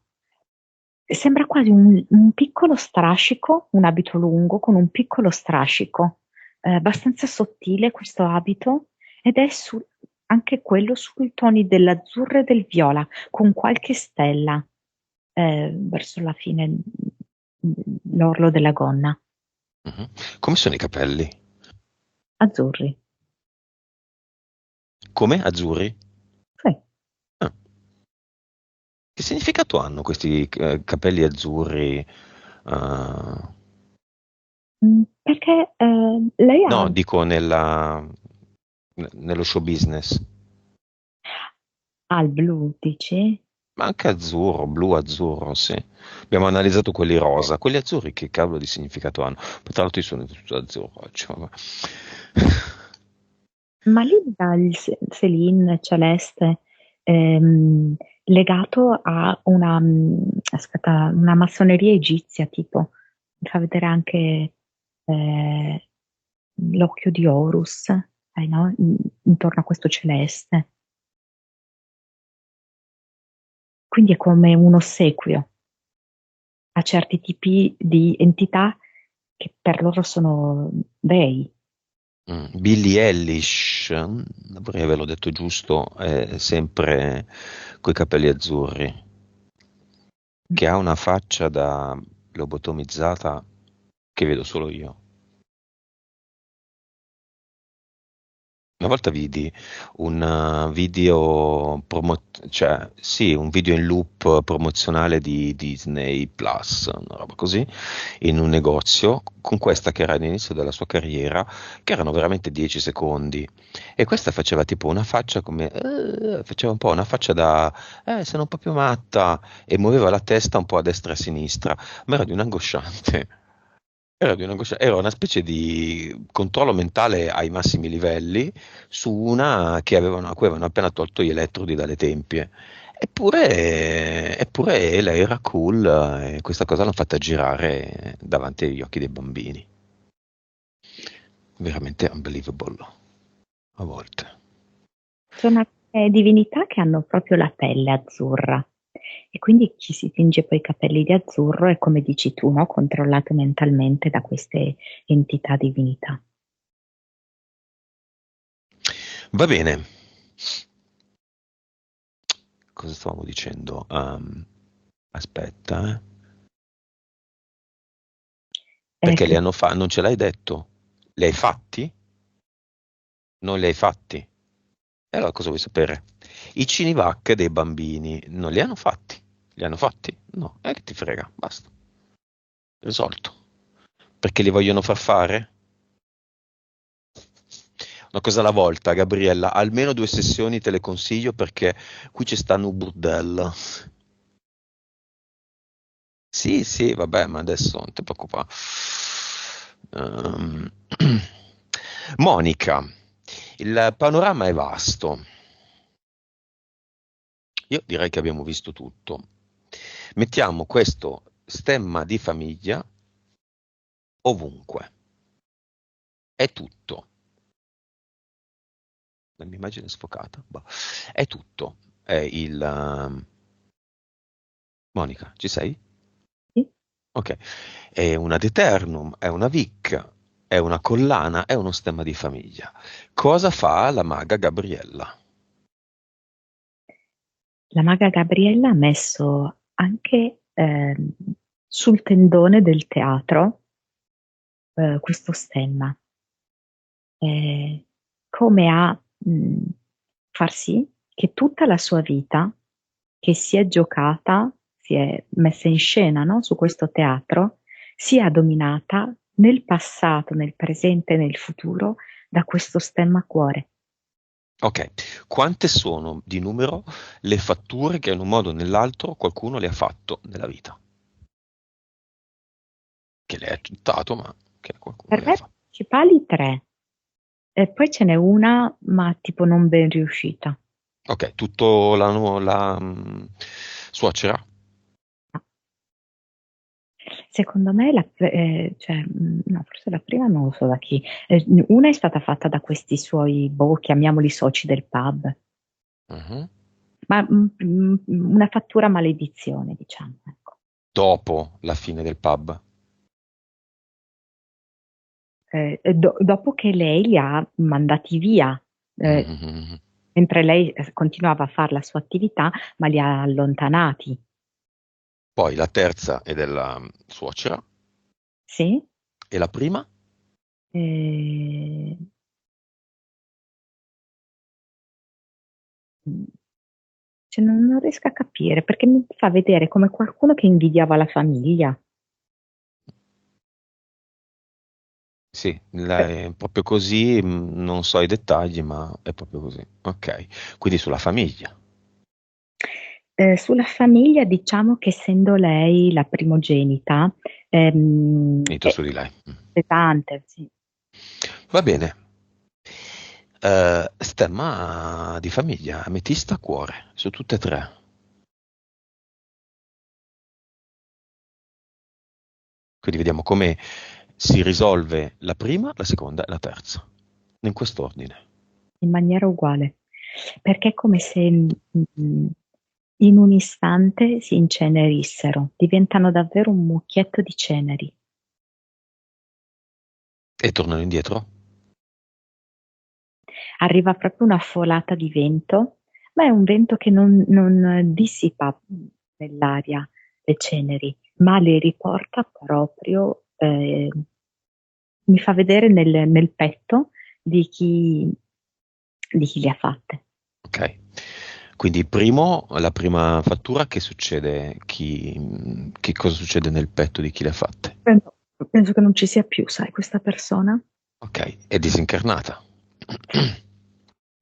Speaker 2: Sembra quasi un piccolo strascico, un abito lungo con un piccolo strascico, abbastanza sottile questo abito, ed è anche quello sui toni dell'azzurro e del viola, con qualche stella, verso la fine, l'orlo della gonna.
Speaker 1: Mhm. Come sono i capelli?
Speaker 2: Azzurri.
Speaker 1: Come? Azzurri?
Speaker 2: Sì.
Speaker 1: Ah. Che significato hanno questi capelli azzurri? Ah,
Speaker 2: Perché lei
Speaker 1: no,
Speaker 2: ha
Speaker 1: dico nello show business.
Speaker 2: il blu, dici?
Speaker 1: Ma anche azzurro, blu, azzurro, sì. Abbiamo analizzato quelli rosa. Quelli azzurri che cavolo di significato hanno? Poi tra l'altro io sono tutto azzurro oggi, vabbè.
Speaker 2: Ma lì dà il Céline celeste, legato a aspetta, una massoneria egizia, tipo. Mi fa vedere anche eh, l'occhio di Horus, sai, no? Intorno a questo celeste. Quindi è come un ossequio a certi tipi di entità che per loro sono dei.
Speaker 1: Billie Eilish, vorrei averlo detto giusto, è sempre coi capelli azzurri, che ha una faccia da lobotomizzata che vedo solo io. Una volta vidi un cioè sì, un video in loop promozionale di Disney Plus, una roba così, in un negozio con questa che era all'inizio della sua carriera, che erano veramente 10 secondi. E questa faceva tipo una faccia come, faceva un po' una faccia da, sono un po' più matta, e muoveva la testa un po' a destra e a sinistra, ma era di un angosciante. Era una specie di controllo mentale ai massimi livelli su una a cui avevano appena tolto gli elettrodi dalle tempie. Eppure lei era cool e questa cosa l'hanno fatta girare davanti agli occhi dei bambini. Veramente unbelievable a volte.
Speaker 2: Sono alcune divinità che hanno proprio la pelle azzurra e quindi chi si tinge poi i capelli di azzurro è, come dici tu, no? Controllato mentalmente da queste entità divinità.
Speaker 1: Va bene, cosa stavamo dicendo? Aspetta, perché li
Speaker 2: Che
Speaker 1: hanno non ce l'hai detto? Li hai fatti? Non li hai fatti? E allora cosa vuoi sapere? I cinivac dei bambini non li hanno fatti? Li hanno fatti? No, che ti frega, basta. Risolto. Perché li vogliono far fare? Una cosa alla volta, Gabriella. Almeno 2 sessioni te le consiglio perché qui ci stanno un burdello. Sì, sì, vabbè, ma adesso non ti preoccupare. Ehm, Monica, il panorama è vasto. Io direi che abbiamo visto tutto. Mettiamo questo stemma di famiglia ovunque. È tutto. La mia immagine è sfocata. Boh. È tutto. È Monica, ci sei?
Speaker 2: Sì.
Speaker 1: Ok. È una Deternum, è una Vic, è una collana, è uno stemma di famiglia. Cosa fa la maga Gabriella?
Speaker 2: La maga Gabriella ha messo anche sul tendone del teatro questo stemma, come a far sì che tutta la sua vita, che si è giocata, si è messa in scena, no, su questo teatro, sia dominata nel passato, nel presente e nel futuro da questo stemma a cuore.
Speaker 1: Ok, quante sono di numero le fatture che in un modo o nell'altro qualcuno le ha fatto nella vita? Che lei ha accettato, ma che qualcuno
Speaker 2: Per
Speaker 1: le ha
Speaker 2: me
Speaker 1: fatto.
Speaker 2: principali tre, e poi ce n'è una, ma tipo non ben riuscita.
Speaker 1: Ok, tutto suocera?
Speaker 2: Secondo me, cioè, no, forse la prima non lo so da chi. Una è stata fatta da questi suoi, boh, chiamiamoli soci del pub,
Speaker 1: Mhm.
Speaker 2: ma una fattura maledizione, diciamo. Ecco.
Speaker 1: Dopo la fine del pub.
Speaker 2: Dopo che lei li ha mandati via, eh,
Speaker 1: Mhm.
Speaker 2: mentre lei continuava a fare la sua attività, ma li ha allontanati,
Speaker 1: Poi la terza è della suocera
Speaker 2: sì?
Speaker 1: e la prima?
Speaker 2: Eh, cioè, non riesco a capire perché mi fa vedere come qualcuno che invidiava la famiglia.
Speaker 1: Sì,
Speaker 2: Eh,
Speaker 1: è proprio così, non so i dettagli, ma è proprio così. Ok, quindi sulla famiglia.
Speaker 2: Sulla famiglia, diciamo che essendo lei la primogenita,
Speaker 1: Finito
Speaker 2: è
Speaker 1: su di lei.
Speaker 2: pesante, sì.
Speaker 1: Va bene. Stemma di famiglia, ametista, cuore, su tutte e tre. Quindi vediamo come si risolve la prima, la seconda e la terza. In quest'ordine.
Speaker 2: In maniera uguale, perché è come se in un istante si incenerissero, diventano davvero un mucchietto di ceneri.
Speaker 1: E tornano indietro?
Speaker 2: Arriva proprio una folata di vento, ma è un vento che non dissipa nell'aria le ceneri, ma le riporta proprio, mi fa vedere nel petto di chi le ha fatte.
Speaker 1: Ok. Quindi primo, la prima fattura, che succede? Che cosa succede nel petto di chi le ha fatte?
Speaker 2: Penso che non ci sia più, sai, questa persona.
Speaker 1: Ok, è disincarnata.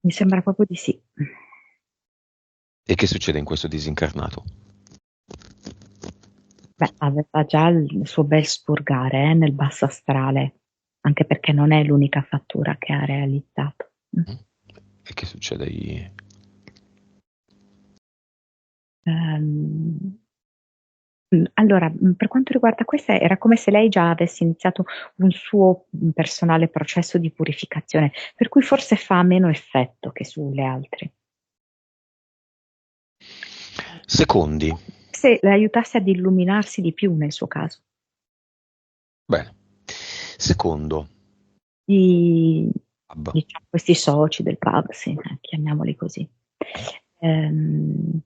Speaker 2: Mi sembra proprio di sì.
Speaker 1: E che succede in questo disincarnato?
Speaker 2: Beh, aveva già il suo bel spurgare, nel basso astrale, anche perché non è l'unica fattura che ha realizzato.
Speaker 1: Mm? E che succede?
Speaker 2: Ehm, allora, per quanto riguarda questa, era come se lei già avesse iniziato un suo personale processo di purificazione, per cui forse fa meno effetto che sulle altre.
Speaker 1: Secondi.
Speaker 2: Se le aiutasse ad illuminarsi di più nel suo caso.
Speaker 1: Bene. Secondo.
Speaker 2: I,
Speaker 1: Pub.
Speaker 2: diciamo, questi soci del pub, sì, chiamiamoli così. Ehm,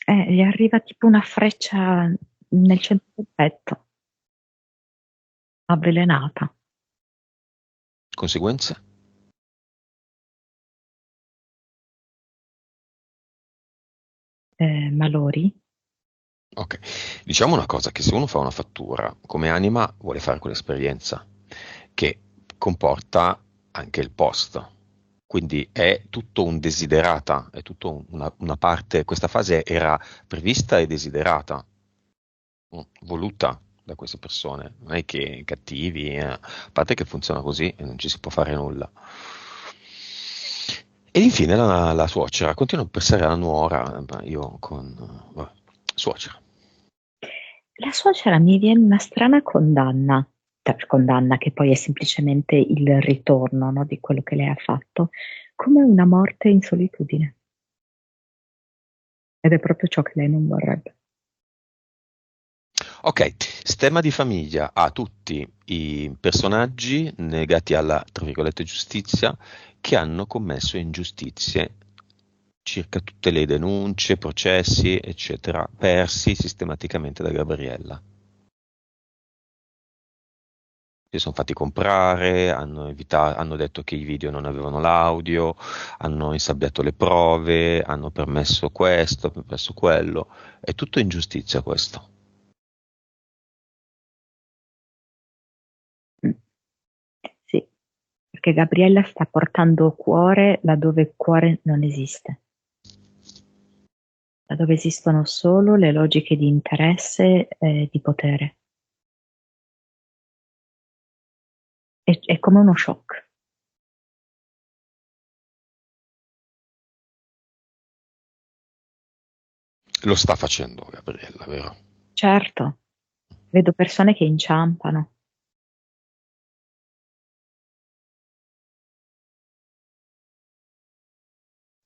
Speaker 2: gli arriva tipo una freccia nel centro del petto, avvelenata.
Speaker 1: Conseguenze?
Speaker 2: malori.
Speaker 1: Ok, diciamo una cosa, che se uno fa una fattura, come anima vuole fare quell'esperienza che comporta anche il post. Quindi è tutto un desiderata, è tutto una parte, questa fase era prevista e desiderata, voluta da queste persone, non è che cattivi, a parte che funziona così e non ci si può fare nulla. E infine la suocera continua a pensare alla nuora, ma io con vabbè, suocera.
Speaker 2: La suocera mi viene una strana condanna, condanna che poi è semplicemente il ritorno, no, di quello che lei ha fatto, come una morte in solitudine. Ed è proprio ciò che lei non vorrebbe.
Speaker 1: Ok, stemma di famiglia ha tutti i personaggi legati alla, tra virgolette, giustizia che hanno commesso ingiustizie circa tutte le denunce, processi, eccetera, persi sistematicamente da Gabriella. Si sono fatti comprare, hanno detto che i video non avevano l'audio, hanno insabbiato le prove, hanno permesso questo, permesso quello. È tutto ingiustizia questo.
Speaker 2: Mm. Sì, perché Gabriella sta portando cuore laddove cuore non esiste, laddove esistono solo le logiche di interesse e di potere. È come uno shock.
Speaker 1: Lo sta facendo Gabriella, vero?
Speaker 2: Certo, vedo persone che inciampano.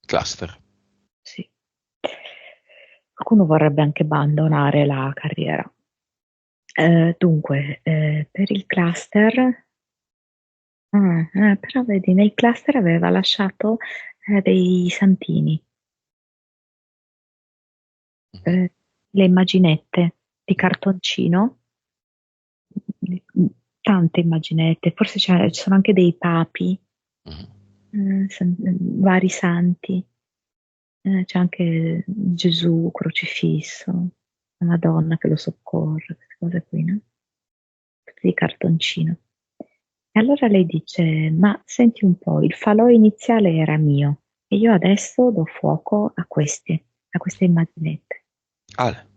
Speaker 1: Cluster.
Speaker 2: Sì. Qualcuno vorrebbe anche abbandonare la carriera. Dunque, per il cluster, però vedi, nei cluster aveva lasciato dei santini,
Speaker 1: Mhm,
Speaker 2: eh, le immaginette di cartoncino, tante immaginette, forse ci sono anche dei papi,
Speaker 1: mhm.
Speaker 2: vari santi. C'è anche Gesù crocifisso, la Madonna che lo soccorre, queste cose qui, no? Tutte di cartoncino. E allora lei dice: Ma senti un po', il falò iniziale era mio e io adesso do fuoco a queste immaginette.
Speaker 1: Ale,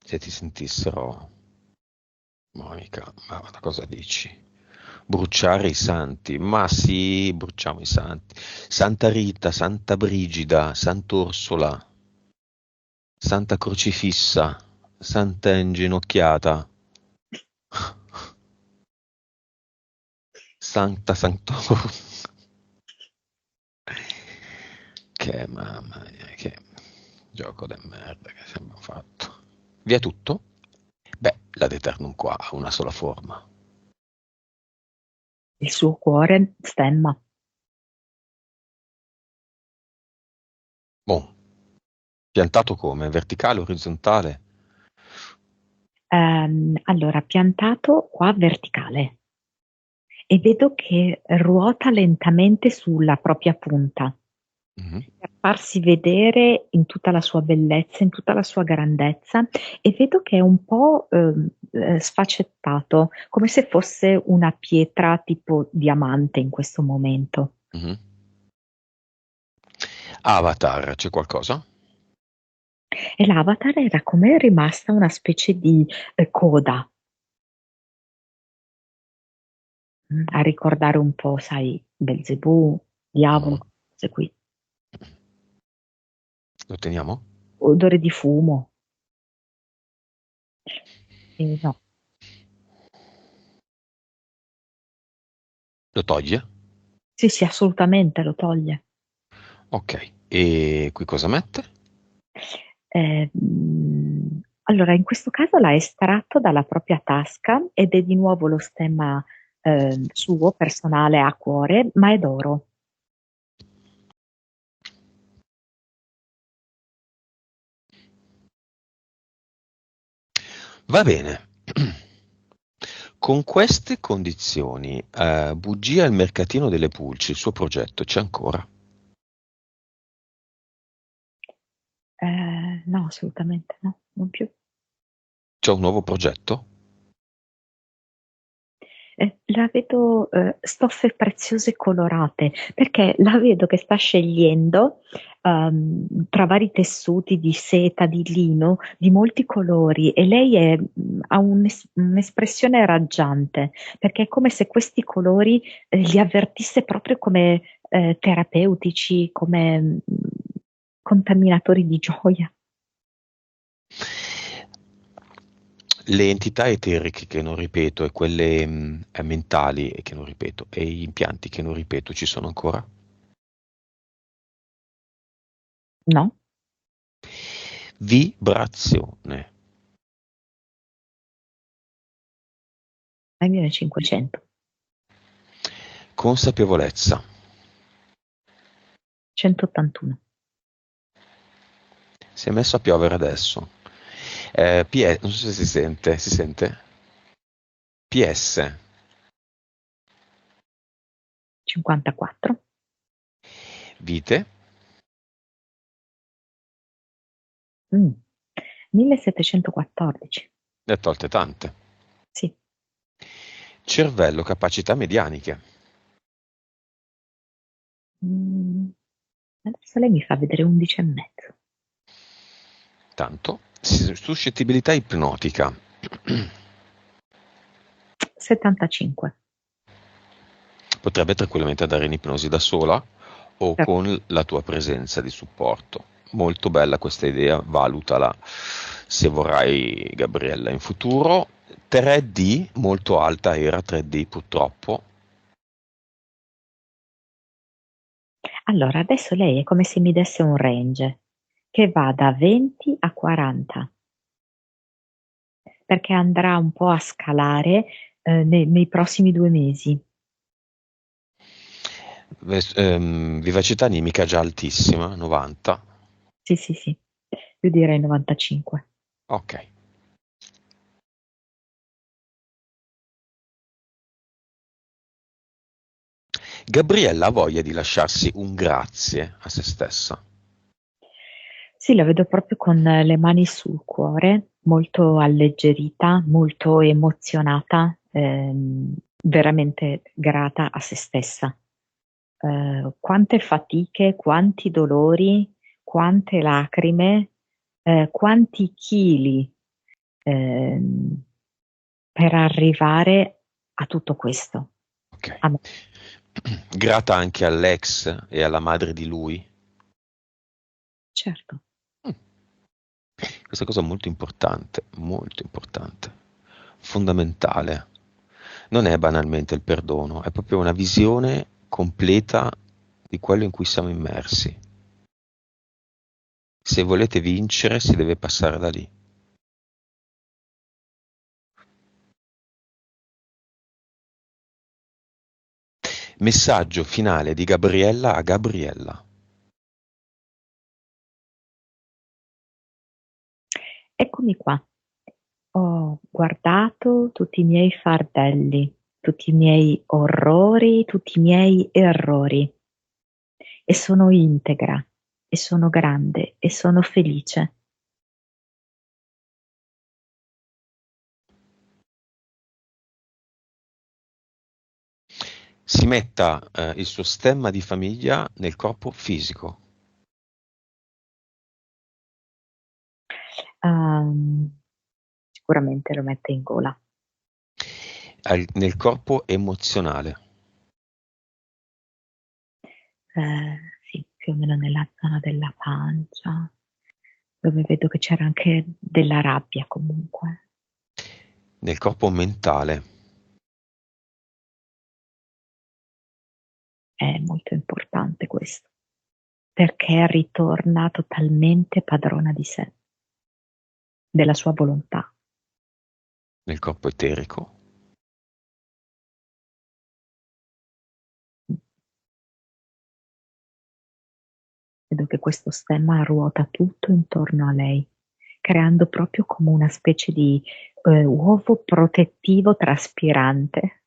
Speaker 1: se ti sentissero, Monica, ma cosa dici? Bruciare i santi? Ma sì, bruciamo i santi. Santa Rita, Santa Brigida, Sant'Orsola, Santa Crocifissa, Santa Inginocchiata, Santa Sanctorum. Che mamma mia, che gioco di merda che abbiamo fatto. Via tutto? Beh, l'ad eternum qua ha una sola forma.
Speaker 2: Il suo cuore stemma.
Speaker 1: Boh, piantato come? Verticale, orizzontale?
Speaker 2: Allora, piantato qua verticale e vedo che ruota lentamente sulla propria punta
Speaker 1: Mhm.
Speaker 2: per farsi vedere in tutta la sua bellezza, in tutta la sua grandezza e vedo che è un po' sfaccettato, come se fosse una pietra tipo diamante in questo momento.
Speaker 1: Mhm. Avatar, c'è qualcosa?
Speaker 2: E l'avatar era come rimasta una specie di coda, a ricordare un po', sai, Belzebù, diavolo,
Speaker 1: Mhm.
Speaker 2: queste cose qui.
Speaker 1: Lo teniamo?
Speaker 2: Odore di fumo. No,
Speaker 1: Lo toglie?
Speaker 2: sì, sì, assolutamente lo toglie.
Speaker 1: Ok. E qui cosa mette?
Speaker 2: Allora, in questo caso l'ha estratto dalla propria tasca ed è di nuovo lo stemma suo, personale a cuore, ma è d'oro.
Speaker 1: Va bene. Con queste condizioni, bugia al mercatino delle pulci, il suo progetto c'è ancora?
Speaker 2: No, assolutamente no, non più.
Speaker 1: C'è un nuovo progetto?
Speaker 2: La vedo, stoffe preziose colorate, perché la vedo che sta scegliendo, tra vari tessuti di seta, di lino, di molti colori e lei ha un'espressione raggiante, perché è come se questi colori, li avvertisse proprio come, terapeutici, come, contaminatori di gioia.
Speaker 1: Le entità eteriche che non ripeto e quelle mentali che non ripeto e gli impianti che non ripeto ci sono ancora?
Speaker 2: No?
Speaker 1: Vibrazione,
Speaker 2: Nel 1500,
Speaker 1: consapevolezza,
Speaker 2: 181.
Speaker 1: si è messo a piovere adesso. Non so se si sente? PS,
Speaker 2: 54.
Speaker 1: vite,
Speaker 2: Mm. 1714.
Speaker 1: ne ha tolte tante.
Speaker 2: Sì.
Speaker 1: Cervello, capacità medianiche,
Speaker 2: Mm, Adesso lei mi fa vedere 11 e mezzo.
Speaker 1: tanto. Suscettibilità ipnotica,
Speaker 2: 75.
Speaker 1: potrebbe tranquillamente andare in ipnosi da sola o
Speaker 2: Certo.
Speaker 1: con la tua presenza di supporto. Molto bella questa idea, valutala se vorrai, Gabriella, in futuro. 3D, molto alta era 3D purtroppo.
Speaker 2: Allora, adesso lei è come se mi desse un range che va da 20 a 40, perché andrà un po' a scalare, nei prossimi 2 mesi.
Speaker 1: Vivacità animica già altissima, 90.
Speaker 2: Sì, sì, sì. Io direi 95.
Speaker 1: Ok. Gabriella ha voglia di lasciarsi un grazie a se stessa.
Speaker 2: Sì, la vedo proprio con le mani sul cuore, molto alleggerita, molto emozionata, veramente grata a se stessa. Quante fatiche, quanti dolori, quante lacrime, quanti chili, ehm, per arrivare a tutto questo.
Speaker 1: Ok.
Speaker 2: A me,
Speaker 1: Grata anche all'ex e alla madre di lui.
Speaker 2: certo.
Speaker 1: Mm. Questa cosa è molto importante, fondamentale. Non è banalmente il perdono, è proprio una visione completa di quello in cui siamo immersi. Se volete vincere, si deve passare da lì. Messaggio finale di Gabriella a Gabriella.
Speaker 2: Eccomi qua. Ho guardato tutti i miei fardelli, tutti i miei orrori, tutti i miei errori e sono integra e sono grande e sono felice.
Speaker 1: Si metta il suo stemma di famiglia nel corpo fisico,
Speaker 2: Ehm, Sicuramente lo mette in gola.
Speaker 1: nel corpo emozionale,
Speaker 2: Sì, più o meno nella zona della pancia, dove vedo che c'era anche della rabbia comunque.
Speaker 1: nel corpo mentale,
Speaker 2: È molto importante questo, perché ritorna totalmente padrona di sé, della sua volontà.
Speaker 1: nel corpo eterico,
Speaker 2: Vedo che questo stemma ruota tutto intorno a lei, creando proprio come una specie di uovo protettivo traspirante.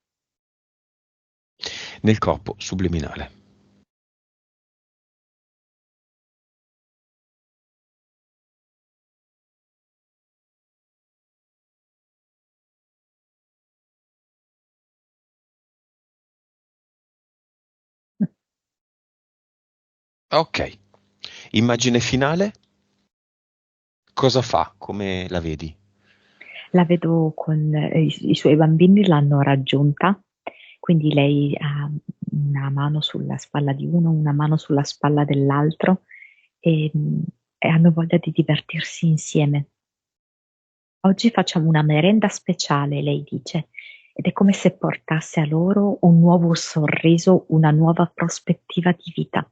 Speaker 1: nel corpo subliminale. Ok. Immagine finale? Cosa fa? Come la vedi?
Speaker 2: La vedo con i suoi bambini l'hanno raggiunta, quindi lei ha una mano sulla spalla di uno, una mano sulla spalla dell'altro e, e hanno voglia di divertirsi insieme. Oggi facciamo una merenda speciale, lei dice, ed è come se portasse a loro un nuovo sorriso, una nuova prospettiva di vita.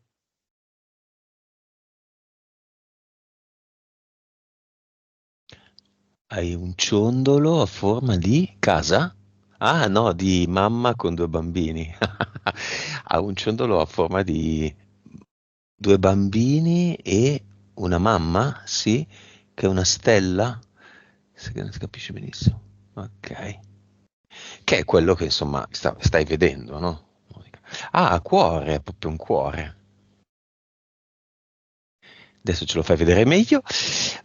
Speaker 1: Hai un ciondolo a forma di casa? Ah, no, di mamma con due bambini. Ha un ciondolo a forma di due bambini e una mamma, sì, che è una stella. Se non si capisce benissimo. Ok. Che è quello che insomma stai vedendo, no? Monica? Ah, cuore, è proprio un cuore. Adesso ce lo fai vedere meglio.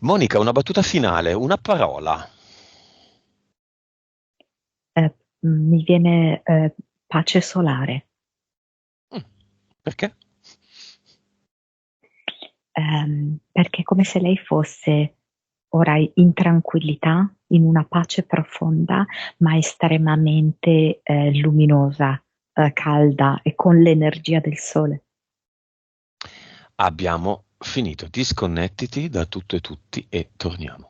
Speaker 1: Monica, una battuta finale, una parola.
Speaker 2: Mi viene pace solare.
Speaker 1: Mm, perché?
Speaker 2: Perché è come se lei fosse ora in tranquillità, in una pace profonda, ma estremamente luminosa, calda e con l'energia del sole.
Speaker 1: Abbiamo finito. Disconnettiti da tutto e tutti e torniamo.